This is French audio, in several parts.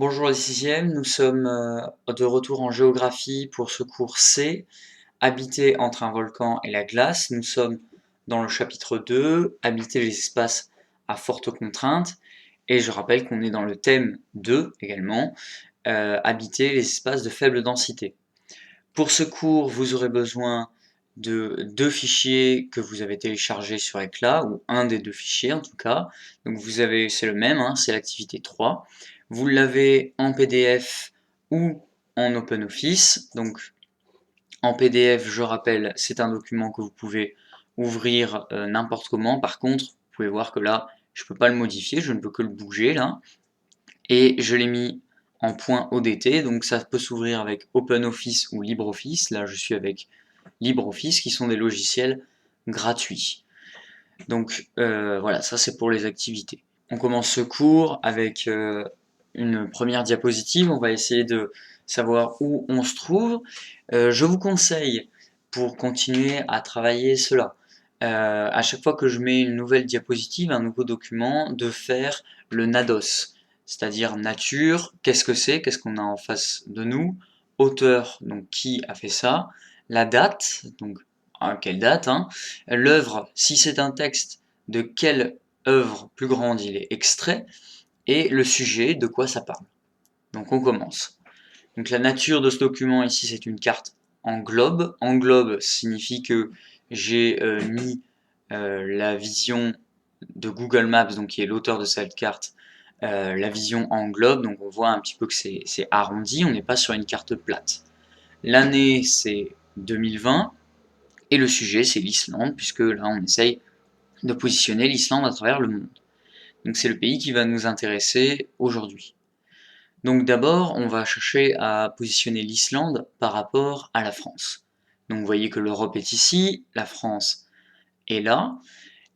Bonjour les sixièmes, nous sommes de retour en géographie pour ce cours C, habiter entre un volcan et la glace. Nous sommes dans le chapitre 2, habiter les espaces à forte contrainte. Et je rappelle qu'on est dans le thème 2 également, habiter les espaces de faible densité. Pour ce cours, vous aurez besoin de deux fichiers que vous avez téléchargés sur Eclat, ou un des deux fichiers en tout cas. Donc vous avez, c'est le même, hein, c'est l'activité 3. Vous l'avez en PDF ou en OpenOffice. Donc en PDF, je rappelle, c'est un document que vous pouvez ouvrir n'importe comment. Par contre, vous pouvez voir que là, je ne peux pas le modifier, je ne peux que le bouger là. Et je l'ai mis en .odt, donc ça peut s'ouvrir avec OpenOffice ou LibreOffice. Là, je suis avec LibreOffice, qui sont des logiciels gratuits. Donc voilà, ça c'est pour les activités. On commence ce cours avec une première diapositive. On va essayer de savoir où on se trouve. Je vous conseille, pour continuer à travailler cela, à chaque fois que je mets une nouvelle diapositive, un nouveau document, de faire le NADOS, c'est-à-dire nature, qu'est-ce que c'est, qu'est-ce qu'on a en face de nous, auteur, donc qui a fait ça, la date, donc à quelle date, hein, l'œuvre, si c'est un texte, de quelle œuvre plus grande il est extrait, et le sujet, de quoi ça parle. Donc on commence. Donc la nature de ce document ici, c'est une carte en globe. En globe signifie que j'ai mis la vision de Google Maps, donc qui est l'auteur de cette carte, la vision en globe. Donc on voit un petit peu que c'est arrondi, on n'est pas sur une carte plate. L'année, c'est 2020, et le sujet, c'est l'Islande, puisque là, on essaye de positionner l'Islande à travers le monde. Donc c'est le pays qui va nous intéresser aujourd'hui. Donc d'abord, on va chercher à positionner l'Islande par rapport à la France. Donc vous voyez que l'Europe est ici, la France est là,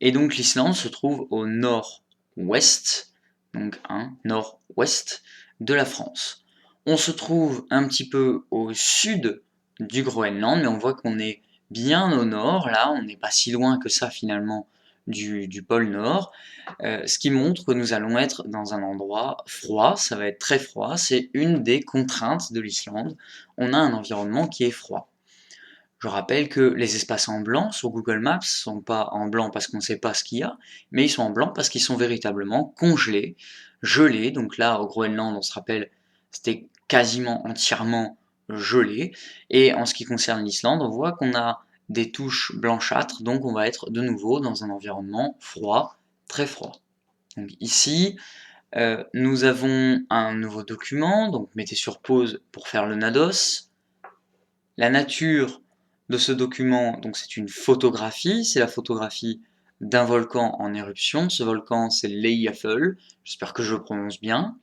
et donc l'Islande se trouve au nord-ouest, donc nord-ouest de la France. On se trouve un petit peu au sud du Groenland, mais on voit qu'on est bien au nord, là, on n'est pas si loin que ça finalement du pôle Nord, ce qui montre que nous allons être dans un endroit froid, ça va être très froid, c'est une des contraintes de l'Islande, on a un environnement qui est froid. Je rappelle que les espaces en blanc sur Google Maps sont pas en blanc parce qu'on ne sait pas ce qu'il y a, mais ils sont en blanc parce qu'ils sont véritablement congelés, gelés. Donc là, au Groenland, on se rappelle, c'était quasiment entièrement gelé. Et en ce qui concerne l'Islande, on voit qu'on a des touches blanchâtres, donc on va être de nouveau dans un environnement froid, très froid. Donc ici, nous avons un nouveau document, donc mettez sur pause pour faire le NADOS. La nature de ce document, donc c'est une photographie, c'est la photographie d'un volcan en éruption. Ce volcan, c'est l'Eyjafell, j'espère que je le prononce bien.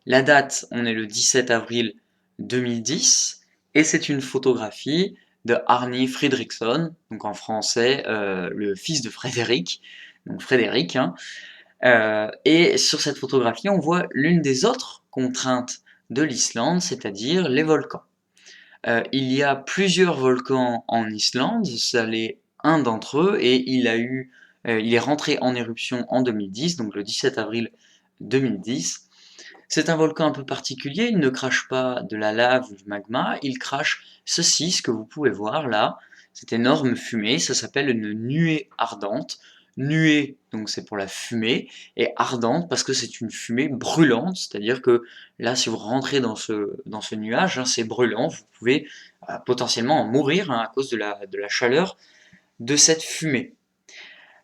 La date, on est le 17 avril 2010, et c'est une photographie de Arni Fredriksson, donc en français, le fils de Frédéric, donc Frédéric, hein. Et sur cette photographie, on voit l'une des autres contraintes de l'Islande, c'est-à-dire les volcans. Il y a plusieurs volcans en Islande, ça l'est un d'entre eux, et il est rentré en éruption en 2010, donc le 17 avril 2010. C'est un volcan un peu particulier, il ne crache pas de la lave ou du magma, il crache ceci, ce que vous pouvez voir là, cette énorme fumée, ça s'appelle une nuée ardente. Nuée, donc c'est pour la fumée, et ardente parce que c'est une fumée brûlante, c'est-à-dire que là, si vous rentrez dans ce nuage, hein, c'est brûlant, vous pouvez potentiellement en mourir hein, à cause de la chaleur de cette fumée.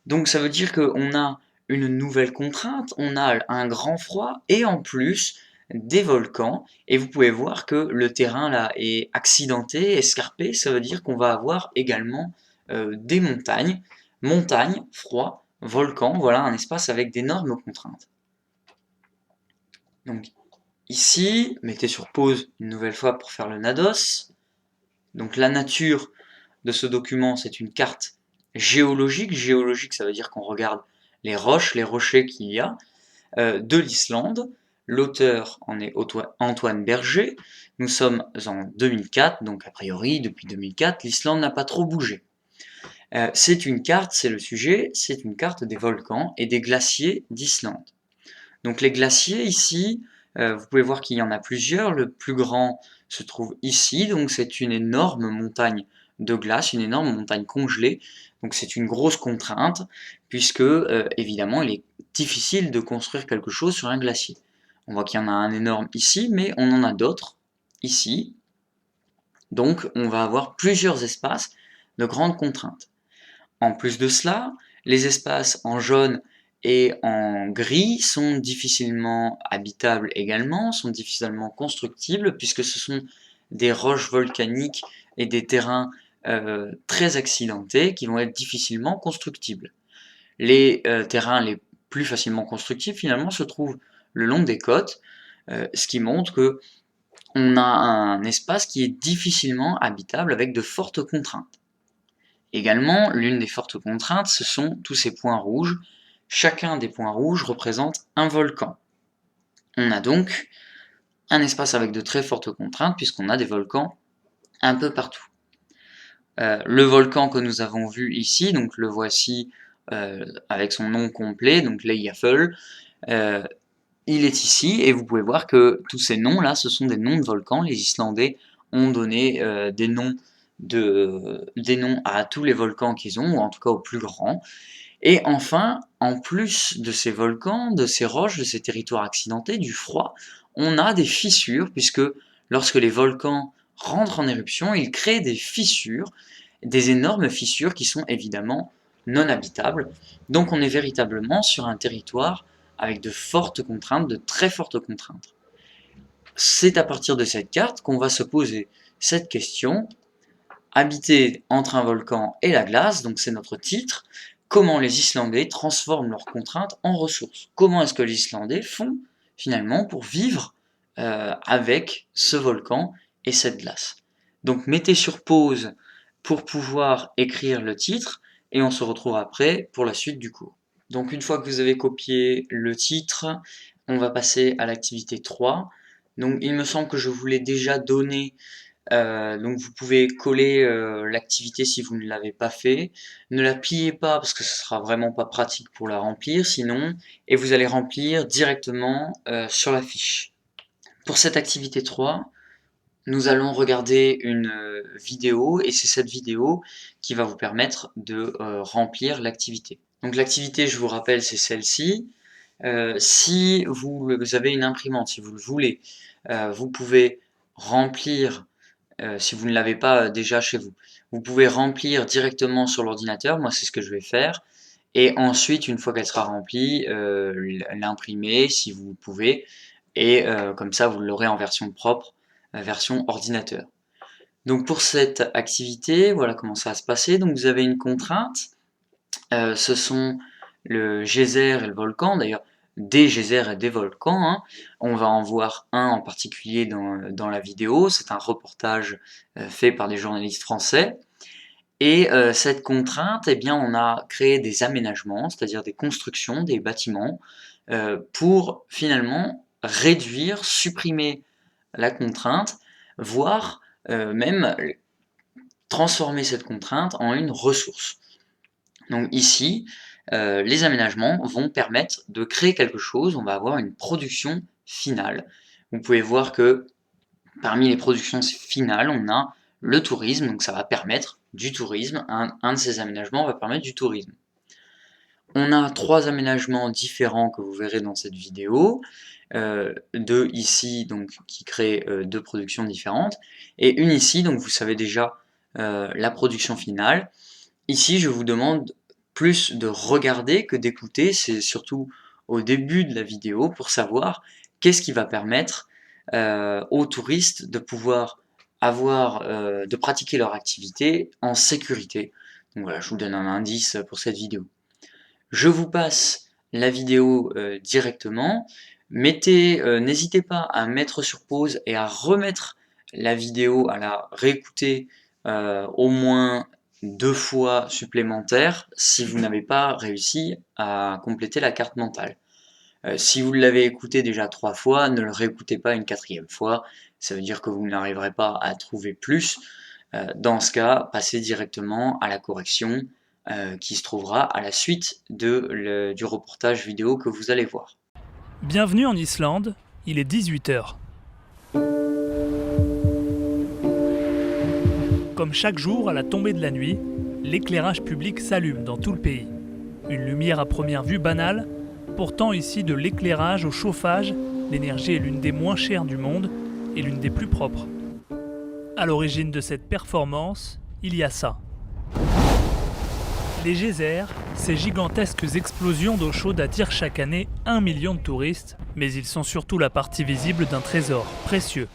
Donc ça veut dire qu'on a une nouvelle contrainte, on a un grand froid et en plus des volcans, et vous pouvez voir que le terrain là est accidenté, escarpé, ça veut dire qu'on va avoir également des montagnes, froid, volcan, voilà un espace avec d'énormes contraintes. Donc ici, mettez sur pause une nouvelle fois pour faire le NADOS. Donc la nature de ce document, c'est une carte géologique. Géologique, ça veut dire qu'on regarde les roches, les rochers qu'il y a de l'Islande. L'auteur en est Antoine Berger. Nous sommes en 2004, donc a priori, depuis 2004, l'Islande n'a pas trop bougé. C'est une carte, c'est le sujet, c'est une carte des volcans et des glaciers d'Islande. Donc les glaciers ici, Vous pouvez voir qu'il y en a plusieurs. Le plus grand se trouve ici, donc c'est une énorme montagne de glace, une énorme montagne congelée. Donc c'est une grosse contrainte, puisque évidemment il est difficile de construire quelque chose sur un glacier. On voit qu'il y en a un énorme ici, mais on en a d'autres ici. Donc on va avoir plusieurs espaces de grandes contraintes. En plus de cela, les espaces en jaune et en gris sont difficilement habitables également, sont difficilement constructibles, puisque ce sont des roches volcaniques et des terrains très accidentés qui vont être difficilement constructibles. Les terrains les plus facilement constructibles finalement se trouvent le long des côtes, ce qui montre que on a un espace qui est difficilement habitable avec de fortes contraintes. Également, l'une des fortes contraintes, ce sont tous ces points rouges. Chacun des points rouges représente un volcan. On a donc un espace avec de très fortes contraintes puisqu'on a des volcans un peu partout. Le volcan que nous avons vu ici, donc le voici avec son nom complet, donc l'Eyjafell, il est ici et vous pouvez voir que tous ces noms là, ce sont des noms de volcans. Les Islandais ont donné des noms à tous les volcans qu'ils ont, ou en tout cas aux plus grands. Et enfin, en plus de ces volcans, de ces roches, de ces territoires accidentés, du froid, on a des fissures, puisque lorsque les volcans rentrent en éruption, ils créent des fissures, des énormes fissures qui sont évidemment non habitables. Donc on est véritablement sur un territoire avec de fortes contraintes, de très fortes contraintes. C'est à partir de cette carte qu'on va se poser cette question: habiter entre un volcan et la glace, donc c'est notre titre. Comment les Islandais transforment leurs contraintes en ressources? Comment est-ce que les Islandais font finalement pour vivre avec ce volcan et cette glace? Donc mettez sur pause pour pouvoir écrire le titre et on se retrouve après pour la suite du cours. Donc une fois que vous avez copié le titre, on va passer à l'activité 3. Donc il me semble que je vous l'ai déjà donné, donc vous pouvez coller l'activité si vous ne l'avez pas fait. Ne la pliez pas parce que ce sera vraiment pas pratique pour la remplir sinon, et vous allez remplir directement sur la fiche. Pour cette activité 3, nous allons regarder une vidéo et c'est cette vidéo qui va vous permettre de remplir l'activité. Donc l'activité, je vous rappelle, c'est celle-ci. Si vous avez une imprimante, si vous le voulez, vous pouvez remplir, si vous ne l'avez pas déjà chez vous, vous pouvez remplir directement sur l'ordinateur. Moi, c'est ce que je vais faire. Et ensuite, une fois qu'elle sera remplie, l'imprimer si vous pouvez. Et comme ça, vous l'aurez en version propre, version ordinateur. Donc pour cette activité, voilà comment ça va se passer. Donc vous avez une contrainte. Ce sont le geyser et le volcan. D'ailleurs, des geysers et des volcans, hein. On va en voir un en particulier dans la vidéo. C'est un reportage fait par des journalistes français. Et cette contrainte, eh bien, on a créé des aménagements, c'est-à-dire des constructions, des bâtiments, pour finalement réduire, supprimer la contrainte, voire même transformer cette contrainte en une ressource. Donc ici, les aménagements vont permettre de créer quelque chose, on va avoir une production finale. Vous pouvez voir que parmi les productions finales, on a le tourisme, donc ça va permettre du tourisme, un de ces aménagements va permettre du tourisme. On a 3 aménagements différents que vous verrez dans cette vidéo, 2 ici donc qui créent 2 productions différentes, et une ici, donc vous savez déjà la production finale. Ici, je vous demande plus de regarder que d'écouter, c'est surtout au début de la vidéo pour savoir qu'est-ce qui va permettre aux touristes de pouvoir de pratiquer leur activité en sécurité. Donc voilà, je vous donne un indice pour cette vidéo. Je vous passe la vidéo directement. N'hésitez pas à mettre sur pause et à remettre la vidéo, à la réécouter au moins 2 fois supplémentaires si vous n'avez pas réussi à compléter la carte mentale. Si vous l'avez écouté déjà 3 fois, ne le réécoutez pas une 4e fois, ça veut dire que vous n'arriverez pas à trouver plus. Dans ce cas, passez directement à la correction qui se trouvera à la suite du reportage vidéo que vous allez voir. Bienvenue en Islande, il est 18 h. Comme chaque jour, à la tombée de la nuit, l'éclairage public s'allume dans tout le pays. Une lumière à première vue banale, pourtant ici de l'éclairage au chauffage, l'énergie est l'une des moins chères du monde et l'une des plus propres. À l'origine de cette performance, il y a ça. Les geysers, ces gigantesques explosions d'eau chaude attirent chaque année 1 million de touristes, mais ils sont surtout la partie visible d'un trésor précieux.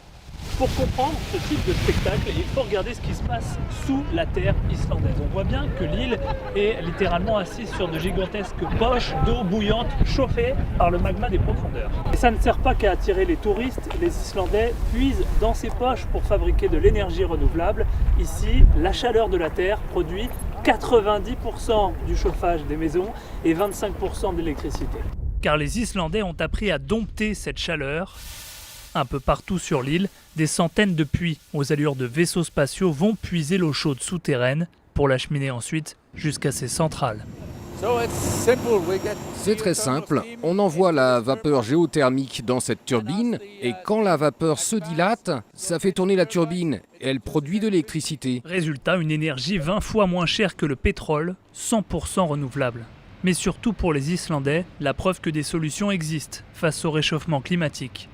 Pour comprendre ce type de spectacle, il faut regarder ce qui se passe sous la terre islandaise. On voit bien que l'île est littéralement assise sur de gigantesques poches d'eau bouillante chauffées par le magma des profondeurs. Et ça ne sert pas qu'à attirer les touristes, les Islandais puisent dans ces poches pour fabriquer de l'énergie renouvelable. Ici, la chaleur de la terre produit 90% du chauffage des maisons et 25% d'électricité. Car les Islandais ont appris à dompter cette chaleur. Un peu partout sur l'île, des centaines de puits aux allures de vaisseaux spatiaux vont puiser l'eau chaude souterraine pour l'acheminer ensuite jusqu'à ces centrales. C'est très simple, on envoie la vapeur géothermique dans cette turbine et quand la vapeur se dilate, ça fait tourner la turbine et elle produit de l'électricité. Résultat, une énergie 20 fois moins chère que le pétrole, 100% renouvelable. Mais surtout pour les Islandais, la preuve que des solutions existent face au réchauffement climatique.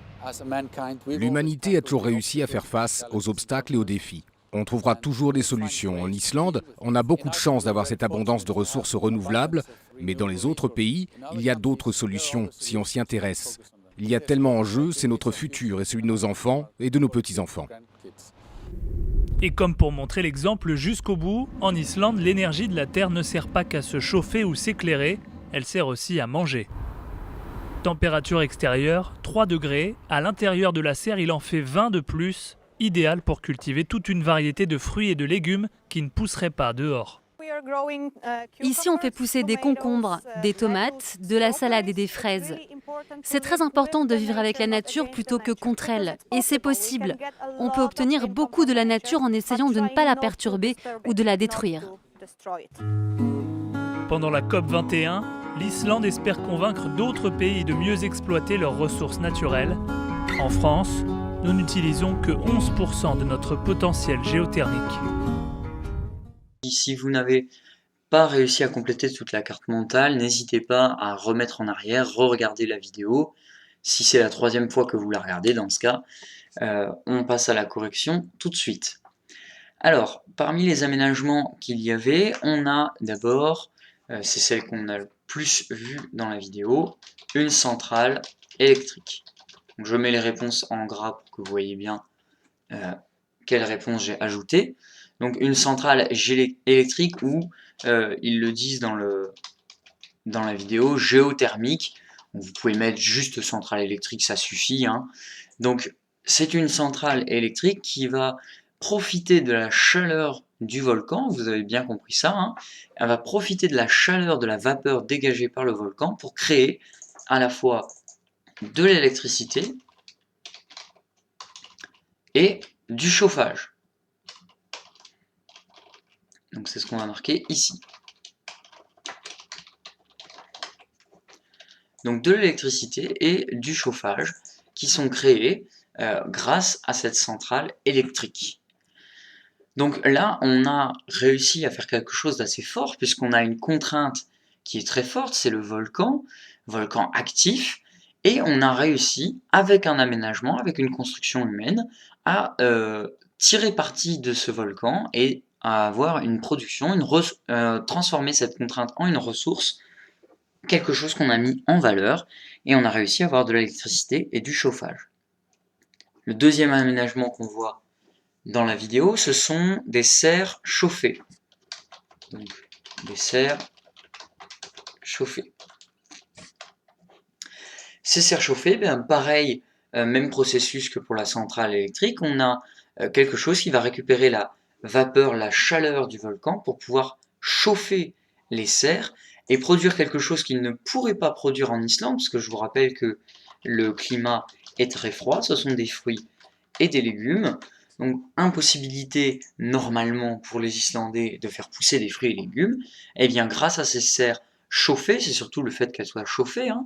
L'humanité a toujours réussi à faire face aux obstacles et aux défis. On trouvera toujours des solutions. En Islande, on a beaucoup de chance d'avoir cette abondance de ressources renouvelables, mais dans les autres pays, il y a d'autres solutions si on s'y intéresse. Il y a tellement en jeu, c'est notre futur et celui de nos enfants et de nos petits-enfants. Et comme pour montrer l'exemple jusqu'au bout, en Islande, l'énergie de la Terre ne sert pas qu'à se chauffer ou s'éclairer, elle sert aussi à manger. Température extérieure, 3 degrés, à l'intérieur de la serre il en fait 20 de plus, idéal pour cultiver toute une variété de fruits et de légumes qui ne pousseraient pas dehors. Ici, on fait pousser des concombres, des tomates, de la salade et des fraises. C'est très important de vivre avec la nature plutôt que contre elle. Et c'est possible. On peut obtenir beaucoup de la nature en essayant de ne pas la perturber ou de la détruire. Pendant la COP21, l'Islande espère convaincre d'autres pays de mieux exploiter leurs ressources naturelles. En France, nous n'utilisons que 11% de notre potentiel géothermique. Si vous n'avez pas réussi à compléter toute la carte mentale, n'hésitez pas à remettre en arrière, re-regarder la vidéo. Si c'est la 3e fois que vous la regardez, dans ce cas, on passe à la correction tout de suite. Alors, parmi les aménagements qu'il y avait, on a d'abord, c'est celle qu'on a le plus vue dans la vidéo, une centrale électrique. Donc, je mets les réponses en gras pour que vous voyez bien quelles réponses j'ai ajoutées. Donc une centrale électrique ou, ils le disent dans la vidéo, géothermique. Donc, vous pouvez mettre juste centrale électrique, ça suffit, hein. Donc c'est une centrale électrique qui va profiter de la chaleur du volcan, vous avez bien compris ça, hein. Elle va profiter de la chaleur de la vapeur dégagée par le volcan pour créer à la fois de l'électricité et du chauffage. Donc c'est ce qu'on va marquer ici. Donc de l'électricité et du chauffage qui sont créés grâce à cette centrale électrique. Donc là, on a réussi à faire quelque chose d'assez fort puisqu'on a une contrainte qui est très forte, c'est le volcan actif, et on a réussi, avec un aménagement, avec une construction humaine, à tirer parti de ce volcan et à avoir une production, transformer cette contrainte en une ressource, quelque chose qu'on a mis en valeur, et on a réussi à avoir de l'électricité et du chauffage. Le deuxième aménagement qu'on voit dans la vidéo, ce sont des serres chauffées. Donc, des serres chauffées. Ces serres chauffées, pareil, même processus que pour la centrale électrique, on a quelque chose qui va récupérer la vapeur, la chaleur du volcan pour pouvoir chauffer les serres et produire quelque chose qu'il ne pourrait pas produire en Islande, parce que je vous rappelle que le climat est très froid, ce sont des fruits et des légumes, donc impossibilité normalement pour les Islandais de faire pousser des fruits et légumes, et bien grâce à ces serres chauffées, c'est surtout le fait qu'elles soient chauffées, hein,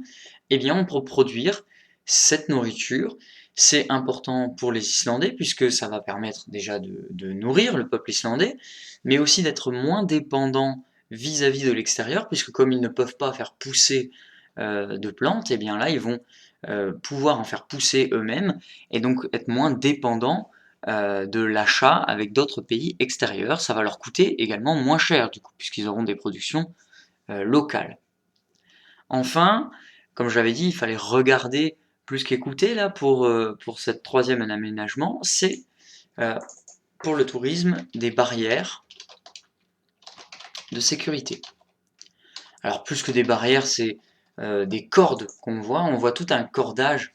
et bien on peut produire cette nourriture, c'est important pour les Islandais, puisque ça va permettre déjà de nourrir le peuple islandais, mais aussi d'être moins dépendant vis-à-vis de l'extérieur, puisque comme ils ne peuvent pas faire pousser de plantes, et bien là, ils vont pouvoir en faire pousser eux-mêmes, et donc être moins dépendants de l'achat avec d'autres pays extérieurs. Ça va leur coûter également moins cher, du coup, puisqu'ils auront des productions locales. Enfin, comme je l'avais dit, il fallait regarder plus qu'écouter là pour cette troisième aménagement, c'est euh, pour le tourisme des barrières de sécurité. Alors plus que des barrières, c'est des cordes qu'on voit. On voit tout un cordage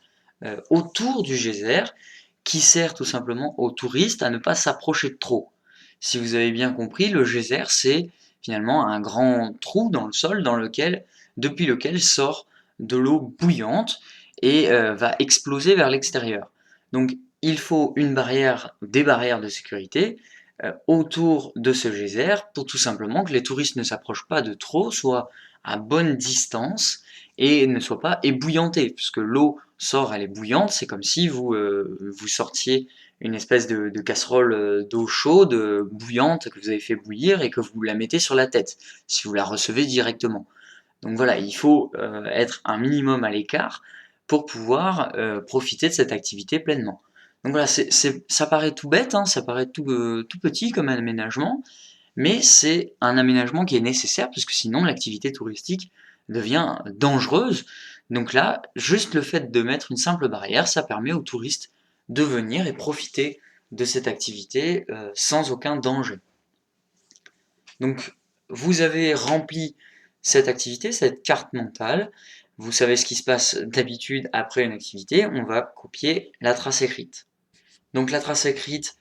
autour du geyser qui sert tout simplement aux touristes à ne pas s'approcher de trop. Si vous avez bien compris, le geyser, c'est finalement un grand trou dans le sol depuis lequel sort de l'eau bouillante et va exploser vers l'extérieur. Donc il faut des barrières de sécurité autour de ce geyser pour tout simplement que les touristes ne s'approchent pas de trop, soient à bonne distance et ne soient pas ébouillantés, puisque l'eau sort, elle est bouillante, c'est comme si vous sortiez une espèce de casserole d'eau chaude, bouillante, que vous avez fait bouillir et que vous la mettez sur la tête, si vous la recevez directement. Donc voilà, il faut être un minimum à l'écart pour pouvoir profiter de cette activité pleinement. Donc voilà, ça paraît tout bête, hein, ça paraît tout petit comme aménagement, mais c'est un aménagement qui est nécessaire parce que sinon l'activité touristique devient dangereuse. Donc là, juste le fait de mettre une simple barrière, ça permet aux touristes de venir et profiter de cette activité sans aucun danger. Donc vous avez rempli cette activité, cette carte mentale, vous savez ce qui se passe d'habitude après une activité, on va copier la trace écrite. Donc la trace écrite,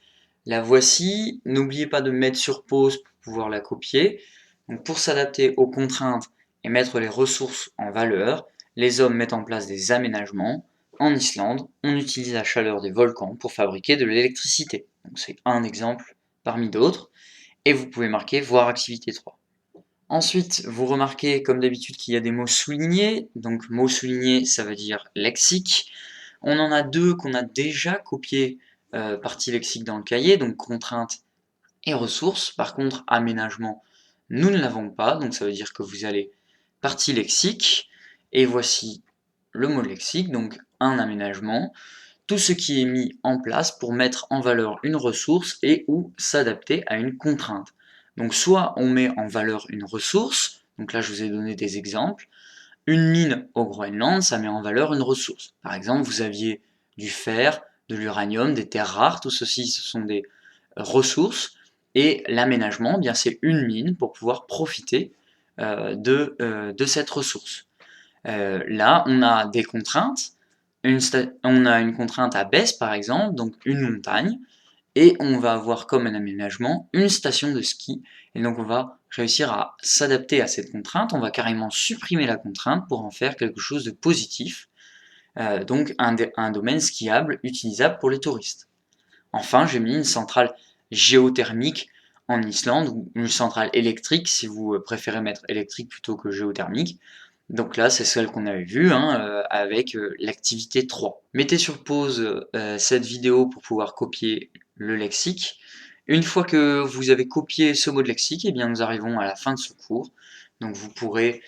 la voici. N'oubliez pas de mettre sur pause pour pouvoir la copier. Donc pour s'adapter aux contraintes et mettre les ressources en valeur, les hommes mettent en place des aménagements. En Islande, on utilise la chaleur des volcans pour fabriquer de l'électricité. Donc c'est un exemple parmi d'autres. Et vous pouvez marquer voir activité 3. Ensuite, vous remarquez comme d'habitude qu'il y a des mots soulignés. Donc mots soulignés, ça veut dire lexique. On en a deux qu'on a déjà copiés partie lexique dans le cahier, donc contraintes et ressources. Par contre, aménagement, nous ne l'avons pas, donc ça veut dire que vous allez partie lexique, et voici le mot lexique, donc un aménagement, tout ce qui est mis en place pour mettre en valeur une ressource et ou s'adapter à une contrainte. Donc soit on met en valeur une ressource, donc là je vous ai donné des exemples, une mine au Groenland, ça met en valeur une ressource. Par exemple, vous aviez du fer, de l'uranium, des terres rares, tout ceci ce sont des ressources, et l'aménagement, bien c'est une mine pour pouvoir profiter de cette ressource. Là, on a des contraintes, on a une contrainte à baisse par exemple, donc une montagne, et on va avoir comme un aménagement une station de ski, et donc on va réussir à s'adapter à cette contrainte, on va carrément supprimer la contrainte pour en faire quelque chose de positif, donc un domaine skiable utilisable pour les touristes. Enfin, j'ai mis une centrale géothermique en Islande, ou une centrale électrique si vous préférez mettre électrique plutôt que géothermique. Donc là, c'est celle qu'on avait vue hein, avec l'activité 3. Mettez sur pause cette vidéo pour pouvoir copier le lexique. Une fois que vous avez copié ce mot de lexique, eh bien nous arrivons à la fin de ce cours. Donc vous pourrez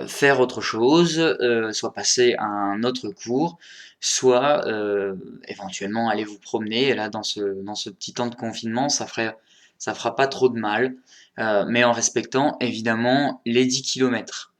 faire autre chose, soit passer à un autre cours, soit éventuellement aller vous promener. Et là, dans ce petit temps de confinement, ça fera pas trop de mal, mais en respectant évidemment les 10 km.